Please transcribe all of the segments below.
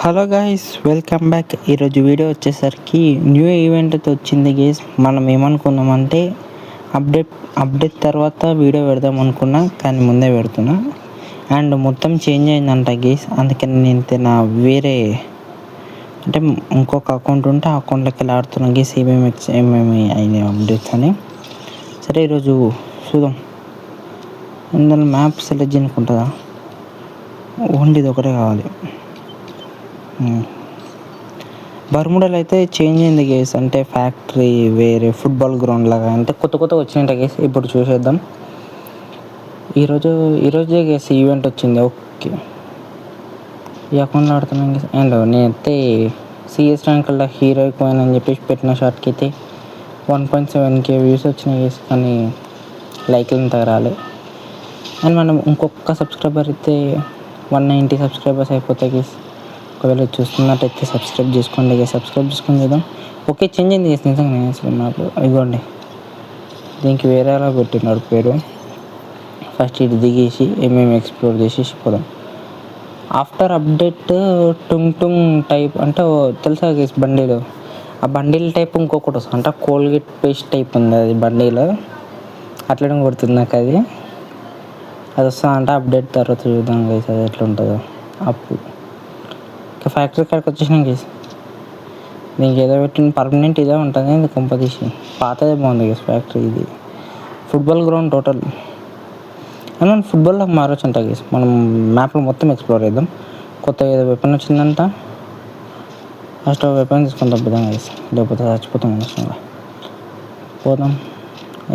Hello guys, welcome back. ఈరోజు video వచ్చేసరికి new event వచ్చింది గైస్. మనం ఏమనుకున్నామంటే అప్డేట్ తర్వాత వీడియో పెడదాం అనుకున్నా, కానీ ముందే పెడుతున్నా. అండ్ మొత్తం చేంజ్ అయిందంట గైస్. అందుకని నేను నా వేరే అంటే ఇంకొక అకౌంట్ ఉంటే ఆ అకౌంట్లోకి వెళ్ళి ఆడుతున్నాను గైస్. ఏమేమి అయినాయి అప్డేట్స్ అని. సరే ఈరోజు చూద్దాం. ఇందులో మ్యాప్ సెలెక్ట్ చేయనుకుంటుందా? ఓన్లీ ఇది ఒకటే కావాలి. బర్ముడాలో అయితే చేంజ్ అయింది గేస్. అంటే ఫ్యాక్టరీ వేరే ఫుట్బాల్ గ్రౌండ్ లాగా అంటే కొత్త వచ్చినాయంట గేస్. ఇప్పుడు చూసేద్దాం. ఈరోజే గేస్ ఈవెంట్ వచ్చింది. ఓకే, ఈ అకౌంట్లో ఆడుతున్నాం గేస్. అండ్ నేనైతే సిఎస్ ర్యాంకుల్లో హీరో అయిపోయాను అని చెప్పేసి పెట్టిన షార్ట్కి అయితే 1.7K వ్యూస్ వచ్చినాయి గేస్. కానీ లైక్లు ఇంతగా రాలే. అండ్ మనం ఇంకొక సబ్స్క్రైబర్ అయితే 190 సబ్స్క్రైబర్స్ అయిపోతాయి గేస్. ఒకవేళ చూస్తున్నట్టయితే సబ్స్క్రైబ్ చేసుకొని చూద్దాం. ఓకే, చేంజ్ అయింది చేసి నిజంగా. నేను అసలు నాకు ఇదిగోండి, దీనికి వేరే అలా పెట్టినాడు పేరు. ఫస్ట్ ఇది దిగేసి ఏమేమి ఎక్స్ప్లోర్ చేసేసి పోదాం. ఆఫ్టర్ అప్డేట్ టుంగ్ టైప్ అంటే తెలుసా గేస్ బండిలో. ఆ బండిల్ టైప్ ఇంకొకటి వస్తుంది. అంటే కోల్గేట్ పేస్ట్ టైప్ ఉంది అది బండిలో. అట్లనే కొడుతుంది నాకు అది వస్తా అంటే అప్డేట్ తర్వాత చూద్దాం గేస్ అది ఎట్లా ఉంటుందో. అప్పుడు ఇంకా ఫ్యాక్టరీ కాడికి వచ్చేసినాం గేస్. దీనికి ఏదో పెట్టిన పర్మనెంట్ ఇదే ఉంటుంది. ఇది కొంపదీసి పాతదే బాగుంది గేస్ ఫ్యాక్టరీ. ఇది ఫుట్బాల్ గ్రౌండ్ టోటల్. అని మనం ఫుట్బాల్లోకి మారొచ్చు అంట గేస్. మనం మ్యాప్లో మొత్తం ఎక్స్ప్లోర్ చేద్దాం. కొత్త ఏదో వెపన్ వచ్చిందంట. ఫస్ట్ వెపన్ తీసుకొని తప్పుదాం గేస్, లేకపోతే చచ్చిపోతాం అనవసరంగా. పోదాం.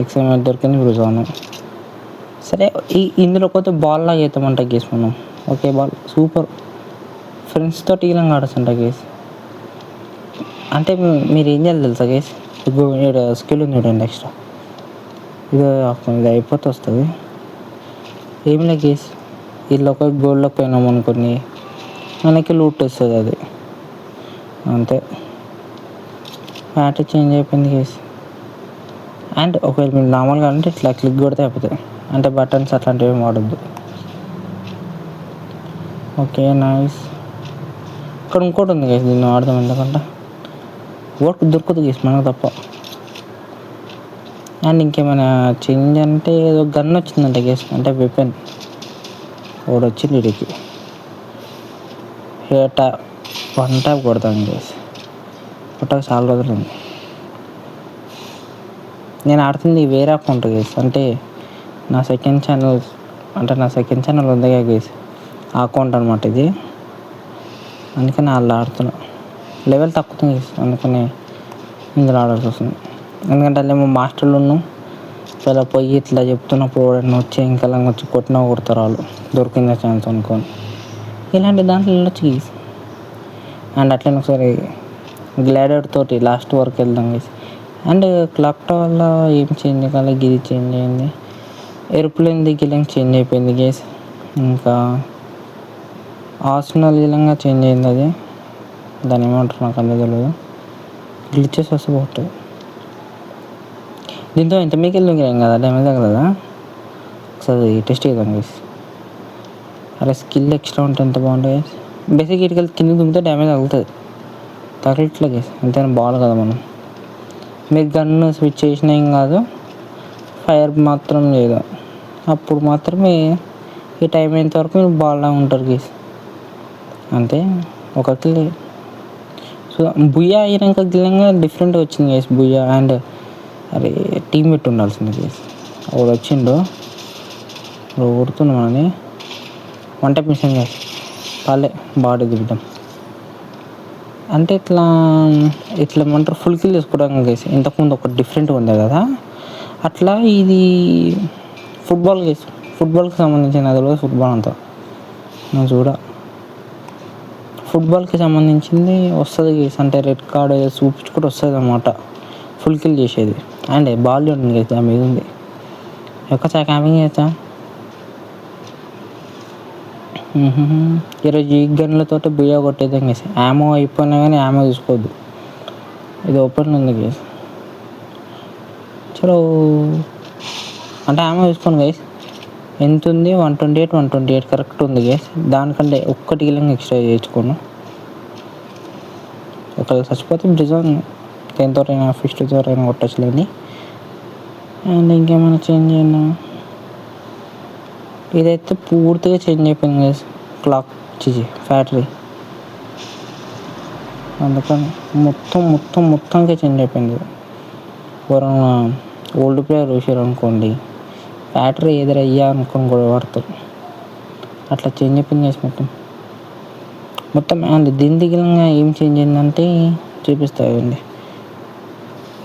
ఎక్స్ఎంఎల్ దొరికింది, బ్రూజాను. సరే, ఇందులో కొత్త బాల్ లాగా అవుతామంట గేస్ మనం. Okay, ball super. ఫ్రెండ్స్ తోటి ఇలా ఆడచ్చు అంట గేస్. అంటే మీరు ఏం చేయాలి తెలుసా గేస్? ఇప్పుడు స్కిల్ ఉంది చూడండి, నెక్స్ట్ ఇది అయిపోతే వస్తుంది. ఏమి లేదు గేస్, వీళ్ళు ఒక గోల్డ్లోకి పోయినాం అనుకుని మనకి లూట్ వస్తుంది. అది అంతే. ప్యాటర్న్ చేంజ్ అయిపోయింది గేస్. అండ్ ఒకవేళ మీరు నార్మల్గా అంటే ఇట్లా క్లిక్ కొడితే అయిపోతుంది. అంటే బటన్స్ అట్లాంటివి ఏమి వాడద్దు. Okay, nice. ఇక్కడ ఇంకోటి ఉంది గేస్, దీన్ని వాడదాం. ఎందుకంటే వర్క్ దొరకదు గేస్ మనకు తప్ప. అండ్ ఇంకేమైనా చేంజ్ అంటే ఏదో గన్ వచ్చిందంట గేస్. అంటే వెపన్ ఒకటి వచ్చింది వీడికి. వన్ ట్యాప్ కొడతాను గేస్. కొట్టక చాలా రోజులు ఉంది. నేను ఆడుతుంది వేరే అకౌంట్ గేస్. అంటే నా సెకండ్ ఛానల్ ఉంది గేస్. ఆ అకౌంట్ అనమాట ఇది. అందుకని వాళ్ళు ఆడుతున్నా. లెవెల్ తక్కుతుంది గేస్, అందుకని ఇందులో ఆడాల్సి వస్తుంది. ఎందుకంటే అదేమో మాస్టర్లు ఉన్నాం. ఇలా పోయి ఇట్లా చెప్తున్నప్పుడు ఎవరైనా వచ్చి ఇంకా వచ్చి కొట్టినా కొడతారు వాళ్ళు, దొరికిందే ఛాన్స్ అనుకోని. ఇలాంటి దాంట్లో వెళ్ళొచ్చు గేస్. అండ్ అట్లనే ఒకసారి గ్లాడర్ తోటి లాస్ట్ వరకు వెళ్దాం గేస్. అండ్ క్లాక్ వల్ల ఏం చేంజ్ కాలే, గిది చేంజ్ అయింది. ఏరోప్లేన్ గిలంగా చేంజ్ అయిపోయింది గేస్. ఇంకా ఆర్సనల్ గిలంగా చేంజ్ అయింది. అది దాన్ని ఏమంటారు నాకు అంతే తెలియదు. గ్లిచెస్ వస్తే పోతుంది. దీంతో ఎంత మీకు వెళ్ళి ఏం కదా, డ్యామేజ్ తగలదా? ఒకసారి టెస్ట్ చేద్దాం గేస్. అరే స్కిల్ ఎక్స్ట్రా ఉంటే ఎంత బాగుంటుంది గేస్. బేసిక్ ఇటుకెళ్ళి కింద దుమ్మితే డ్యామేజ్ తగులుతుంది. తగలట్లే గేస్, ఎంతైనా బాల్ కదా మనం. మీరు గన్ను స్విచ్ చేసినా ఏం కాదు, ఫైర్ మాత్రం లేదు. అప్పుడు మాత్రమే ఈ టైం అయ్యేంత వరకు మీరు బాల్లా ఉంటారు గేస్. అంతే. ఒక కిల్. సో బుయ్యా అయినాక గిల్లంగా డిఫరెంట్గా వచ్చింది గేస్ బుయ్యా. అండ్ అరే టీం పెట్టి ఉండాల్సింది గేస్. ఒకడు వచ్చిండు, కొడుతున్నాం మనని. One type mission guys. పాలే బాడీ దిగుతాం అంటే ఇట్లా ఏమంటారు, ఫుల్ కిల్ చేసుకోవడానికి గేస్. ఇంతకుముందు ఒక డిఫరెంట్గా ఉంది కదా, అట్లా ఇది ఫుట్బాల్ గేస్. ఫుట్బాల్కి సంబంధించిన అది కూడా ఫుట్బాల్ అంతా నేను ఫుట్బాల్కి సంబంధించింది వస్తుంది గేస్. అంటే రెడ్ కార్డ్ ఏదో చూపించుకుంటూ వస్తుంది అన్నమాట ఫుల్ కిల్ చేసేది. అండ్ బాల్ ఉంటుంది గేస్, దాని మీద ఉంది. ఒక్కసారి క్యామింగ్ చేస్తా. ఈరోజు ఈ గన్లతో బుయ్యా కొట్టేద్దాం గేస్. యామో అయిపోయినా కానీ యామో తీసుకోవద్దు. ఇది ఓపెన్ ఉంది గేస్. చలో అంటే యామో తీసుకోండి గేస్. ఎంత ఉంది? 128 కరెక్ట్ ఉంది గేస్. దానికంటే ఒక్కటి గిలంగా ఎక్స్ట్రా చేయించుకోను. ఒకవేళ చచ్చిపోతే బ్రిజన్ దేనితోటైనా ఫిస్ట్తోటైనా కొట్టచ్చులేండి. అండ్ ఇంకేమైనా చేంజ్ అయినా ఇదైతే పూర్తిగా చేంజ్ అయిపోయింది గైస్. క్లాక్ ఫ్యాక్టరీ అందుకని మొత్తంగా చేంజ్ అయిపోయింది. ఎవరైనా ఓల్డ్ ప్లేయర్ చూసారు అనుకోండి, బ్యాటరీ ఎదురయ్యా అనుకొని కూడా పడతారు. అట్లా చేంజ్ అయిపోయింది చేసి మొత్తం అండ్ దీని దిగినంగా ఏం చేంజ్ అయిందంటే చూపిస్తాయండి.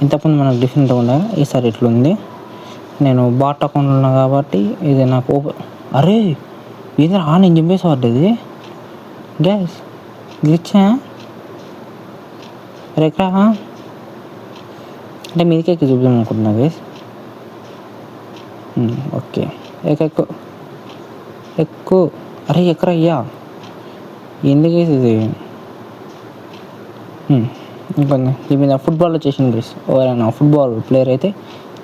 ఇంతకుముందు మనకు డిఫరెంట్గా ఉండగా ఈసారి ఇట్లుంది. నేను బాట్ అకౌంట్లో ఉన్నా కాబట్టి ఇది నాకు అరే ఇది నేను చెప్పేసి పడ్డది గ్యాస్ గ్లిచ్చా ఎక్కడా అంటే మీదకి ఎక్కి చూద్దాం అనుకుంటున్నా గ్యాస్. ఓకే ఎక్కువ అరే ఎక్కరా అయ్యా ఎందుకు వేసేది ఇంకొంది దీని మీద ఫుట్బాల్ వచ్చేసింది గైస్. ఎవరైనా ఫుట్బాల్ ప్లేయర్ అయితే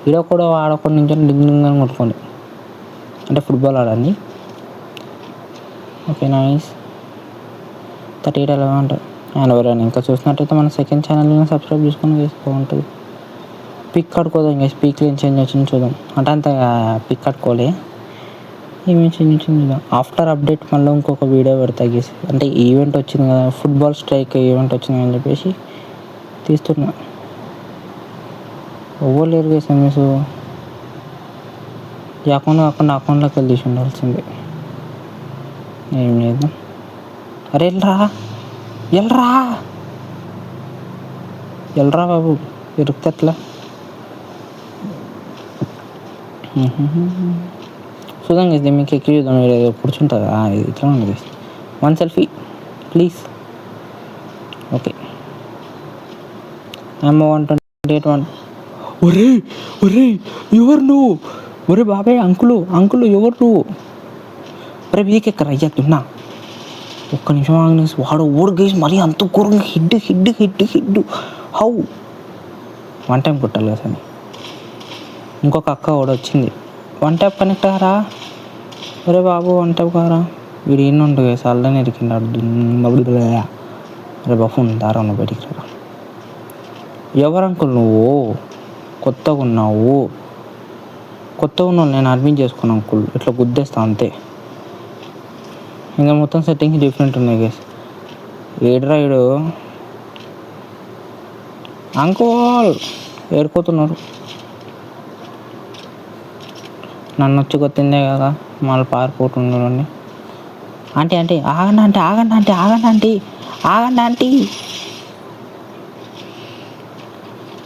ఈడ కూడా ఆడకుండా నుంచి డింగ్ అని కొట్టుకోండి, అంటే ఫుట్బాల్ ఆడండి. ఓకే నైస్ 38 అలా ఉంటుంది. అండ్ ఎవరైనా ఇంకా చూసినట్టయితే మన సెకండ్ ఛానల్ని సబ్స్క్రైబ్ చేసుకొని బాగుంటుంది. పిక్ కట్టుకోదాం గైస్, పిక్ ఏం చేంజ్ వచ్చింది చూద్దాం. అంటే అంత పిక్ కట్టుకోలే, ఏమేమి చేంజ్ వచ్చింది చూద్దాం. ఆఫ్టర్ అప్డేట్ మళ్ళీ ఇంకొక వీడియో పెడతా గైస్. అంటే ఈవెంట్ వచ్చింది కదా, ఫుట్బాల్ స్ట్రైక్ ఈవెంట్ వచ్చింది అని చెప్పేసి తీస్తున్నా. ఎవరు లేరు గైస్ ఎంఎస్ ఈ అకౌంట్ కాకుండా అకౌంట్లోకి వెళ్ళి తీసి ఉండాల్సిందే. ఏం లేదు. అరే వెళ్ళరా బాబు ఇరుక్తే ఎట్లా. చూద్దాం గైస్, మీకు ఎక్కి చూద్దాం. కూర్చుంటుందా ఇది ఇట్లా ఉంది గైస్. 1 selfie please. ఓకే ఏమో 128 ఒరే ఎవరు నువ్వు? ఒరే బాబాయ్ అంకులు ఎవరు నువ్వు? ఒరే వీక్ ఎక్కరా అయ్యా తిన్నా. ఒక్క నిమిషం ఆగనేసి వాడు ఓడు గేసి మరీ అంత ఘోరంగా హిడ్ హౌ 1 టైం కొట్టాలి కదా అని. ఇంకొక అక్క కూడా వచ్చింది. 1 ట్యాప్ కనెక్ట్ అయ్యారా? ఒరే బాబు 1 ట్యాప్ కారా. వీడు ఏంటంటు గేసి అల్లనే ఇరికిండాడు. అరే బఫున్ దారా బయటికి రా. ఎవరు అంకుల్ నువ్వు? కొత్తగా ఉన్నావు నేను అడ్మిట్ చేసుకున్నాను అంకుల్. ఇట్లా గుద్దేస్తా అంతే. ఇంకా మొత్తం సెట్టింగ్స్ డిఫరెంట్ ఉన్నాయి గైస్. ఏడ్రాయిడు అంకుల్ ఏడుకోతున్నారు. నన్ను వచ్చి కొత్తిందే కదా మళ్ళీ పారిపోతుండండి. ఆంటీ ఆగండి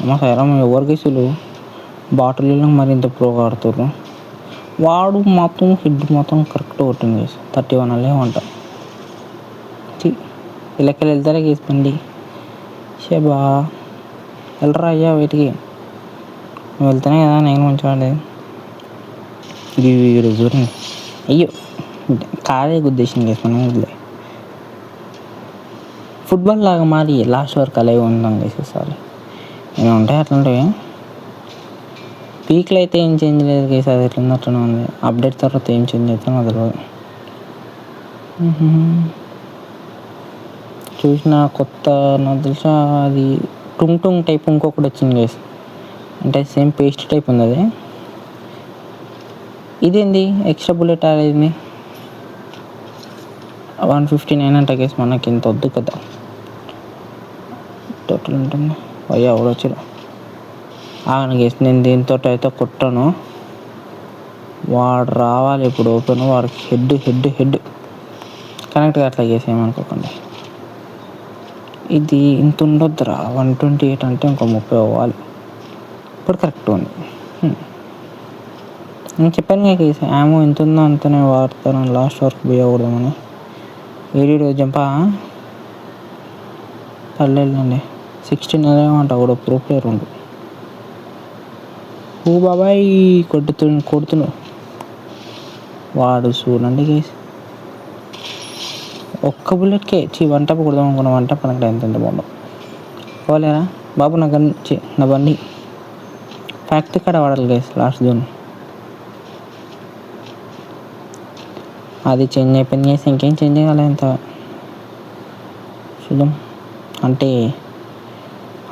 అమ్మ సైరం ఎవరు గీసులు బాటిల్లో మరింత ప్రోగా ఆడుతారు. వాడు మొత్తం హిడ్ మొత్తం కరెక్ట్ కొట్టింది గేసి 31 అలే వంట ఇళ్ళకెళ్ళి వెళ్తారా గీసుకోండి. షేబా వెళ్ళరా అయ్యా వీటికి వెళ్తేనే కదా నేను మంచిగా ఆడేది. వీడు చూడండి అయ్యో కాదే గుద్దేసింది గేసుకుని వదిలే. ఫుట్బాల్ లాగా మారి లాస్ట్ వరకు అలాగే ఉందాం గేసేసారి. ఏమైనా ఉంటాయి అట్లాంటివి. పీక్లో అయితే ఏం చేంజ్ లేదు గేస్, అది ఎట్లుంది అట్లనే ఉంది. అప్డేట్ తర్వాత ఏం చేంజ్ అవుతుందో నాకు తెలియదు. చూసిన కొత్త నాకు తెలిసా అది టుంగ్ టైప్ ఇంకొకటి వచ్చింది గేస్. అంటే సేమ్ పేస్ట్ టైప్ ఉంది అది. ఇదేంది ఎక్స్ట్రా బుల్లెట్ అయింది 159 అంట గేస్. మనకి ఇంత వద్దు కదా, టోటల్ ఉంటుంది. అయ్యా ఎవడొచ్చు ఆగను గేస్. నేను దీంతో అయితే కొట్టాను. వాడు రావాలి ఇప్పుడు ఓపెన్. వాడికి హెడ్ కనెక్ట్గా అట్లా చేసేయమనుకోకండి. ఇది ఇంత ఉండొద్దురా. 128 అంటే ఇంకో 30 అవ్వాలి. ఇప్పుడు కరెక్ట్ ఉంది. నేను చెప్పాను కదా కేసు ఏమో ఎంత ఉందో అంతనే వాడతాను. లాస్ట్ వరకు పోయకూడదామని. ఏడు జంపా పర్లేదండి. 16 అదేమంట కూడా ప్రో ప్లేయర్ ఉండు. ఓ బాబాయ్ కొడుతున్నాడు వాడు. చూడండి కేసు ఒక్క బుల్లెట్కే 1 టప్ కొడదాం అనుకున్నా. 1 టప్ కనెక్ట్ ఎంత బాగుండవు. పోలేరా బాబు నా బండి ఫ్యాక్టరీ కాడ వాడాలి కేసు. లాస్ట్ జోన్ అది చేంజ్ అయిపోయింది కేసు. ఇంకేం చేంజ్ చేయాలి ఎంత చూద్దాం. అంటే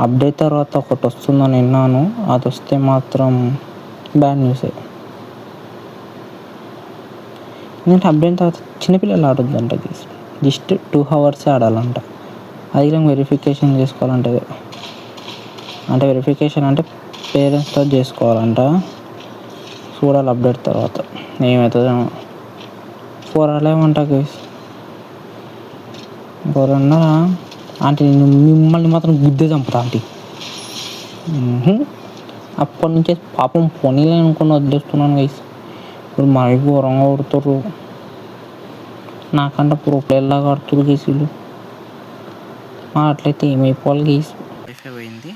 అప్డేట్ తర్వాత ఒకటి వస్తుందని విన్నాను, అది వస్తే మాత్రం బ్యాడ్ న్యూసే. ఎందుకంటే అప్డేట్ తర్వాత చిన్నపిల్లలు ఆడొద్దంట గైస్, జస్ట్ 2 hours ఆడాలంట. అది కూడా వెరిఫికేషన్ చేసుకోవాలంటే, అంటే వెరిఫికేషన్ అంటే పేరెంట్స్తో చేసుకోవాలంట. చూడాలి అప్డేట్ తర్వాత ఏమవుతుందో. 4 ఆడలేమంట గైస్. 4 అన్నా ఆంటీ మిమ్మల్ని మాత్రం గుద్దే చంపుతా ఆంటీ. అప్పటి నుంచే పాపం పోనీలే అనుకుని వదిలేస్తున్నాను గైస్. ఇప్పుడు మరీ ఘోరంగా కొడుతుర్రు, నాకంటే ప్రో ప్లేయర్లాగా ఆడుతుర్రు గైస్ వీళ్ళు. అట్లయితే ఏమైపోవాలి గైస్. వైఫై పోయింది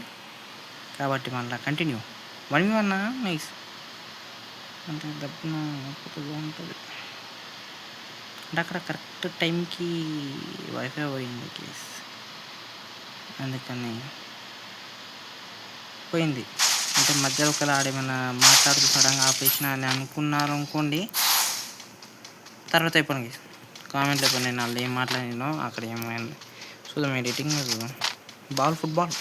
కాబట్టి మళ్ళీ కంటిన్యూ 1v1 నైస్. అంటే దబ్బున బాగుంటుంది. అంటే అక్కడ కరెక్ట్ టైంకి వైఫై పోయింది కేస్, అందుకని పోయింది. అంటే మధ్యలో ఒకవేళ ఆడేమైనా మాట్లాడుతూ సడన్గా ఆపేసిన అని అనుకున్నారు అనుకోండి, తర్వాత అయిపోయింది కేసు. కామెంట్లు అయిపోయి నేను వాళ్ళు ఏం మాట్లాడినో అక్కడ ఏమైంది చూద్దాం. ఎడిటింగ్ బాల్ ఫుట్బాల్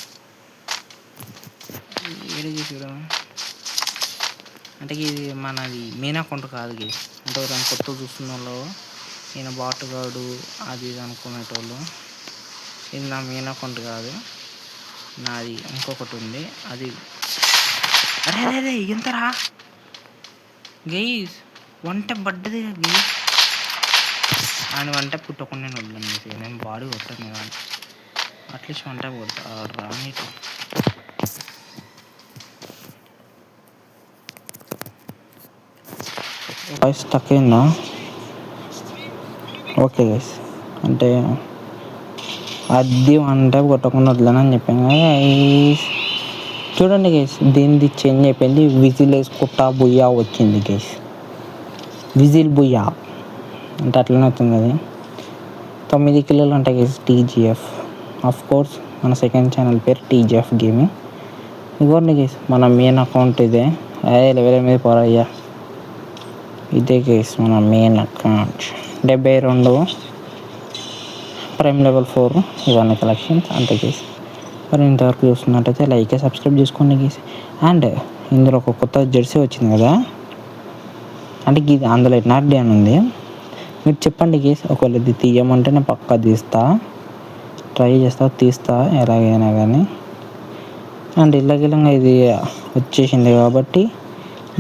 ఏడి చూద్దాం. అంటే ఇది మనది మెయిన్ అకౌంట్ కాదు గేస్. అంటే ఎవరైనా కొత్త చూస్తున్న వాళ్ళు ఈయన బాటుగాడు అది ఇది అనుకునేటోళ్ళు, ఇది నా మెయిన్ అకౌంట్ కాదు, నాది ఇంకొకటి ఉంది అది. అరే అరే అరే ఎంతరా గైస్, వంట పడ్డది గైస్. ఆయన వంట పుట్టకుండా నేను వదిలేను, నేను బాడీ కొట్టాను కదా, అట్లీస్ట్ వంట కొడతా రానీటి. వాయిస్ స్టక్ అయిందా? ఓకే గైస్, అంటే అది వంట కొట్టకుండా వదిలేనని చెప్పాను కదా గైస్. చూడండి గైస్, దీనిది చేంజ్ అయిపోయింది. విజిల్ వేసుకుంటా బుయ్యా వచ్చింది గైస్. విజిల్ బుయ్యా అంటే అట్లనే అవుతుంది అది. 9 కిలోలు ఉంటాయి గైస్ TGF. ఆఫ్ కోర్స్ మన సెకండ్ ఛానల్ పేరు TGF గేమింగ్. ఇవ్వండి గైస్, మన మెయిన్ అకౌంట్ ఇదే. అదే లెవెల్ మీద పోరయ్యా, ఇదే గైస్ మన మెయిన్ అకౌంట్. 72 ప్రైమ్ లెవెల్ 4 ఇవన్నీ కలెక్షన్స్ అంతే గైస్. మరి ఇంతవరకు చూస్తున్నట్టయితే లైక్ సబ్స్క్రైబ్ చేసుకోండి గైస్. అండ్ ఇందులో ఒక కొత్త జెర్సీ వచ్చింది కదా, అంటే ఇది అందులో ఎన్ఆర్డి అని ఉంది. మీరు చెప్పండి గైస్, ఒకవేళ ఇది తీయమంటే నేను పక్కా తీస్తా, ట్రై చేస్తా, తీస్తా ఎలాగైనా కానీ. అండ్ ఇలాగేలాగా ఇది వచ్చేసింది కాబట్టి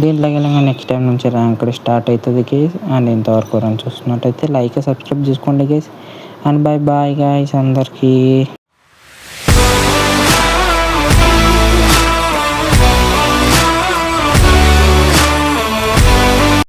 దీంట్లోకి నెక్స్ట్ టైం నుంచి ర్యాంక్ స్టార్ట్ అవుతుంది గైస్. అండ్ ఇంతవరకు రన్ చూస్తున్నట్టయితే లైక్ సబ్స్క్రైబ్ చేసుకోండి guys. And bye bye guys అందరికీ.